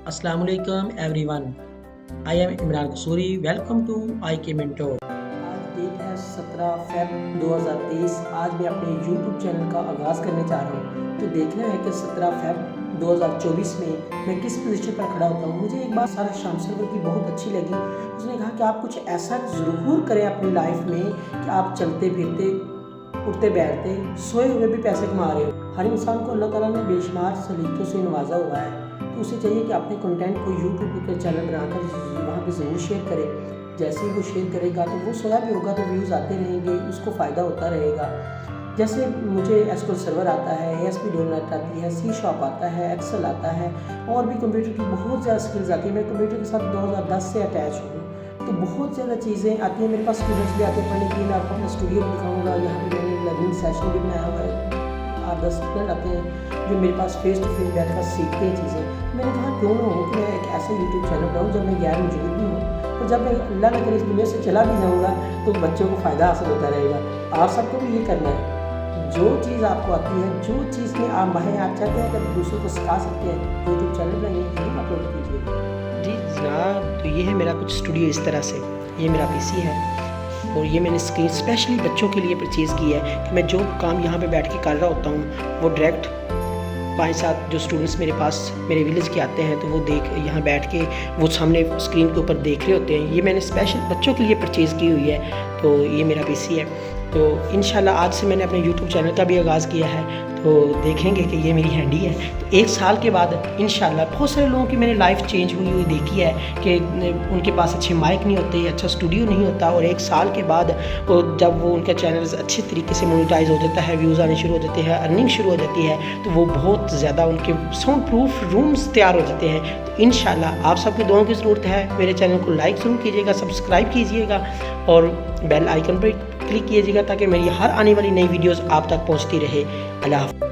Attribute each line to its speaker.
Speaker 1: अस्सलाम वालेकुम everyone. I am Imran Kasuri. Welcome to I K mentor. आज डेट है 17 फ़रवरी 2023। आज मैं अपने यूट्यूब चैनल का आगाज़ करने जा रहा हूँ। तो देखना है कि 17 फ़रवरी 2024 में मैं किस पोजीशन पर खड़ा होता हूँ। मुझे एक बात सारा शाम सरवर की बहुत अच्छी लगी। उसने कहा कि आप कुछ ऐसा ज़रूर करें अपनी लाइफ में कि आप चलते फिरते, उठते बैठते, सोए हुए भी पैसे कमा रहे हो। हर इंसान को अल्लाह ताला ने बेशुमार सलीक़ों से नवाजा हुआ है, तो उसे चाहिए कि अपने कंटेंट को यूट्यूब पर चैनल बनाकर वहाँ पे ज़रूर शेयर करे। जैसे ही वो शेयर करेगा तो वो सोया भी होगा तो व्यूज़ आते रहेंगे, उसको फ़ायदा होता रहेगा। जैसे मुझे एसक्यूएल सर्वर आता है, ASP.NET आती है, C# आता है, एक्सेल आता है और भी कंप्यूटर की बहुत ज़्यादा स्किल्स आती है। मैं कंप्यूटर के साथ 2010 से अटैच हूँ, तो बहुत ज़्यादा चीज़ें आती हैं। मेरे पास स्टूडेंट्स भी आते हैं पढ़ने के लिए। मैं आपको अपना स्टूडियो भी दिखाऊँगा। यहाँ पे मैंने लर्निंग सेशन भी बनाया हुआ है। 8-10 स्टूडेंट आते हैं जो मेरे पास फेस टू फेस बैठकर सीखते हैं चीज़ें। मैंने कहा क्यों ना हो कि मैं एक ऐसा यूट्यूब चैनल बनाऊँ जब मैं गैर मौजूद भी हूँ, और जब मैं अल्लाह न करे इस दुनिया से चला भी जाऊँगा तो बच्चों को फ़ायदा हासिल होता रहेगा। आप सबको भी ये करना है। जो चीज़ आपको आती है, जो चीज़ में आप माहिर हैं, आप चाहते हैं कि दूसरों को सिखा सकते हैं, यूट्यूब चैनल बनाइए, वीडियो अपलोड कीजिए। जी जनाब, तो ये है मेरा कुछ स्टूडियो इस तरह से। ये मेरा PC है और ये मैंने स्क्रीन स्पेशली बच्चों के लिए परचेज़ की है कि मैं जो काम यहाँ पे बैठ के कर रहा होता हूँ वो डायरेक्ट भाई साहब जो स्टूडेंट्स मेरे पास मेरे विलेज के आते हैं तो वो देख यहाँ बैठ के वो सामने स्क्रीन के ऊपर देख रहे होते हैं। ये मैंने स्पेशल बच्चों के लिए परचेज़ की हुई है। तो ये मेरा PC है। तो इंशाल्लाह आज से मैंने अपने यूट्यूब चैनल का भी आगाज़ किया है। तो देखेंगे कि ये मेरी हैंडी है। तो 1 साल के बाद इंशाल्लाह बहुत सारे लोगों की मैंने लाइफ चेंज हुई देखी है कि उनके पास अच्छे माइक नहीं होते, अच्छा स्टूडियो नहीं होता, और 1 साल के बाद जब वो उनका चैनल अच्छे तरीके से मोनेटाइज हो जाता है, व्यूज़ आने शुरू हो जाते हैं, अर्निंग शुरू हो जाती है, तो वो बहुत ज़्यादा उनके साउंड प्रूफ रूम्स तैयार हो जाते हैं। तो इंशाल्लाह आप सबकी दुआओं की ज़रूरत है। मेरे चैनल को लाइक ज़रूर कीजिएगा, सब्सक्राइब कीजिएगा और बेल आइकन पर क्लिक कीजिएगा ताकि मेरी हर आने वाली नई वीडियोस आप तक पहुंचती रहे। अल्लाह हाफ़िज़।